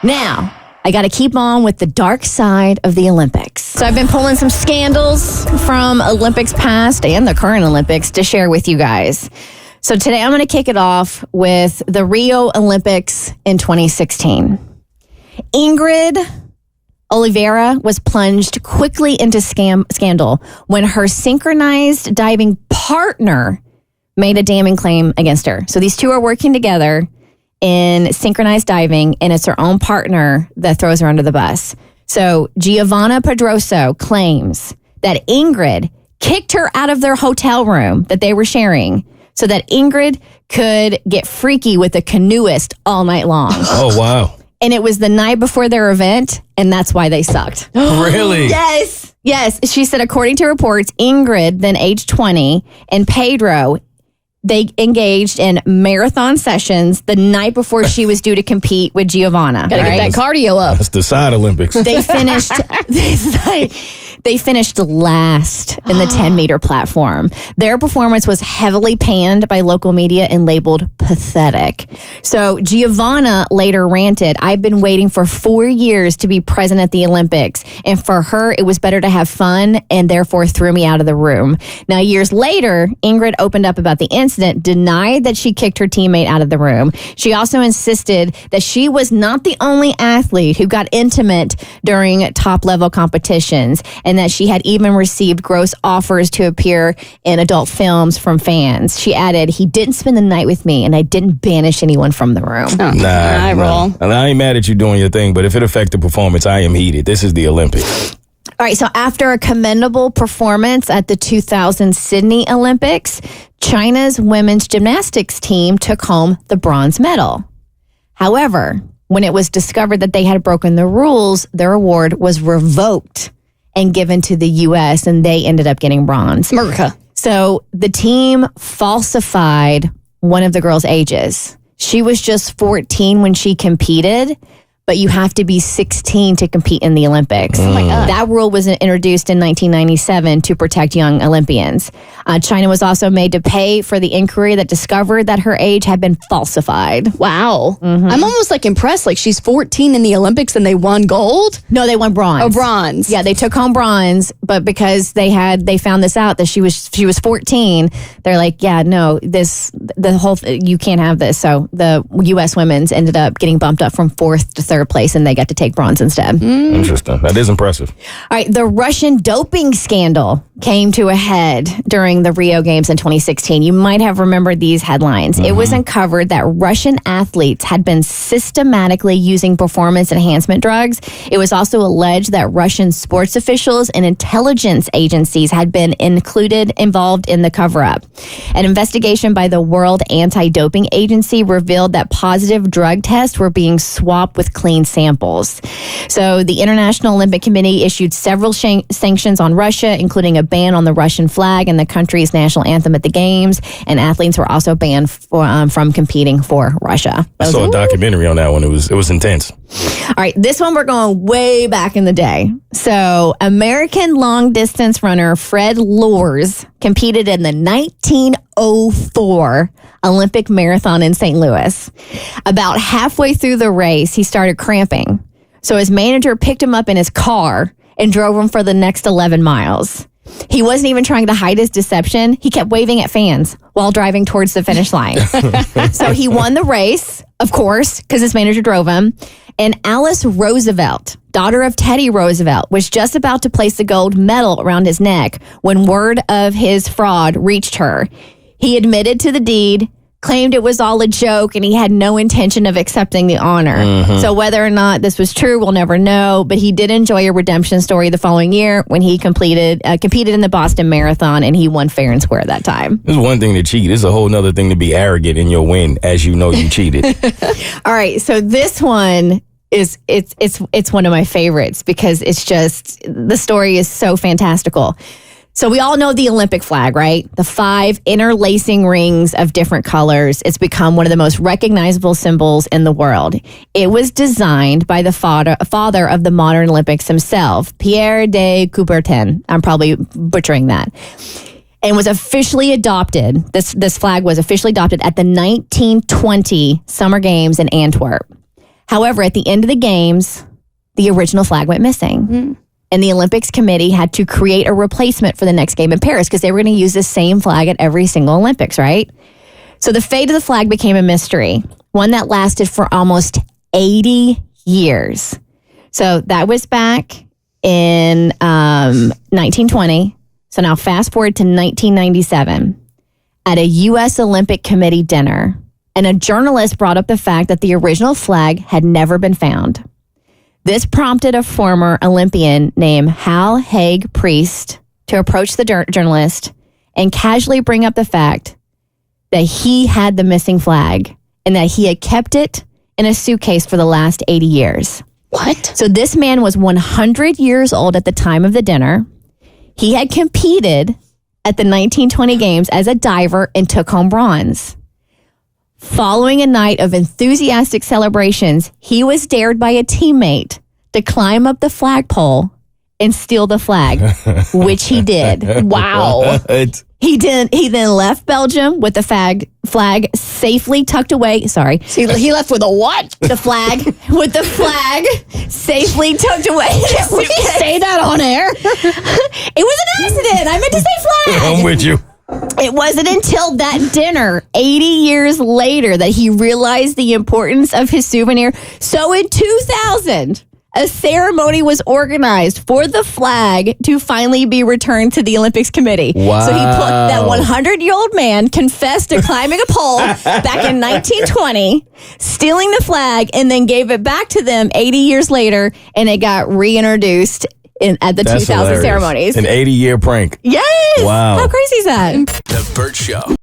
Now, I got to keep on with the dark side of the Olympics. So I've been pulling some scandals from Olympics past and the current Olympics to share with you guys. So today I'm going to kick it off with the Rio Olympics in 2016. Ingrid Oliveira was plunged quickly into scandal when her synchronized diving partner made a damning claim against her. So these two are working together in synchronized diving, and it's her own partner that throws her under the bus. So Giovanna Pedroso claims that Ingrid kicked her out of their hotel room that they were sharing so that Ingrid could get freaky with a canoeist all night long. Oh, wow. And it was the night before their event, and that's why they sucked. Really? Yes. She said, according to reports, Ingrid, then age 20, and Pedro, they engaged in marathon sessions the night before she was due to compete with Giovanna. Gotta get that cardio up. That's the side Olympics. They finished last in the 10-meter platform. Their performance was heavily panned by local media and labeled pathetic. So Giovanna later ranted, "I've been waiting for 4 years to be present at the Olympics, and for her, it was better to have fun and therefore threw me out of the room." Now, years later, Ingrid opened up about the incident, denied that she kicked her teammate out of the room. She also insisted that she was not the only athlete who got intimate during top-level competitions, and that she had even received gross offers to appear in adult films from fans. She added, "He didn't spend the night with me, and I didn't banish anyone from the room." I roll. And I ain't mad at you doing your thing, but if it affected performance, I am heated. This is the Olympics. All right, so after a commendable performance at the 2000 Sydney Olympics, China's women's gymnastics team took home the bronze medal. However, when it was discovered that they had broken the rules, their award was revoked and given to the U.S., and they ended up getting bronze. America. So the team falsified one of the girls' ages. She was just 14 when she competed, but you have to be 16 to compete in the Olympics. Oh my God. That rule was introduced in 1997 to protect young Olympians. China was also made to pay for the inquiry that discovered that her age had been falsified. Wow. I'm almost like impressed. Like she's 14 in the Olympics and they won gold? No, they won bronze. Oh, bronze. Yeah, they took home bronze, but because they found this out that she was 14, they're like, yeah, no, you can't have this. So the U.S. women's ended up getting bumped up from 4th to 3rd place, and they got to take bronze instead. Interesting. That is impressive. All right, the Russian doping scandal came to a head during the Rio Games in 2016. You might have remembered these headlines. It was uncovered that Russian athletes had been systematically using performance enhancement drugs. It was also alleged that Russian sports officials and intelligence agencies had been involved in the cover-up. An investigation by the World Anti-Doping Agency revealed that positive drug tests were being swapped with clean samples. So the International Olympic Committee issued several sanctions on Russia, including a ban on the Russian flag and the country's national anthem at the Games, and athletes were also banned from competing for Russia. I saw a documentary on that one. It was intense. All right, this one we're going way back in the day. So American long distance runner Fred Lors competed in the 1904 Olympic Marathon in St. Louis. About halfway through the race, he started cramping. So his manager picked him up in his car and drove him for the next 11 miles. He wasn't even trying to hide his deception. He kept waving at fans while driving towards the finish line. So he won the race, of course, because his manager drove him. And Alice Roosevelt, daughter of Teddy Roosevelt, was just about to place the gold medal around his neck when word of his fraud reached her. He admitted to the deed, claimed it was all a joke, and he had no intention of accepting the honor. So whether or not this was true, we'll never know, but he did enjoy a redemption story the following year when he competed in the Boston Marathon, and he won fair and square that time. It's one thing to cheat. It's a whole nother thing to be arrogant in your win as you know you cheated. All right, so this one it's one of my favorites because it's just, the story is so fantastical. So we all know the Olympic flag, right? The 5 interlacing rings of different colors. It's become one of the most recognizable symbols in the world. It was designed by the father of the modern Olympics himself, Pierre de Coubertin. I'm probably butchering that. And was officially adopted, this flag was officially adopted at the 1920 Summer Games in Antwerp. However, at the end of the games, the original flag went missing. And the Olympics committee had to create a replacement for the next game in Paris because they were going to use the same flag at every single Olympics, right? So the fate of the flag became a mystery, one that lasted for almost 80 years. So that was back in 1920. So now fast forward to 1997 at a U.S. Olympic Committee dinner, and a journalist brought up the fact that the original flag had never been found. This prompted a former Olympian named Hal Haig Priest to approach the journalist and casually bring up the fact that he had the missing flag and that he had kept it in a suitcase for the last 80 years. What? So this man was 100 years old at the time of the dinner. He had competed at the 1920 games as a diver and took home bronze. Following a night of enthusiastic celebrations, he was dared by a teammate to climb up the flagpole and steal the flag, which he did. Wow. What? He then left Belgium with the flag safely tucked away. Sorry. So he left with a what? The flag, with the flag safely tucked away. Can we say that on air? It was an accident. I meant to say flag. I'm with you. It wasn't until that dinner 80 years later that he realized the importance of his souvenir. So in 2000, a ceremony was organized for the flag to finally be returned to the Olympics committee. Wow. So that 100-year-old man confessed to climbing a pole back in 1920, stealing the flag, and then gave it back to them 80 years later, and it got reintroduced at the That's 2000 hilarious. ceremonies. An 80-year prank. Yes. Wow. How crazy is that? The Bert Show.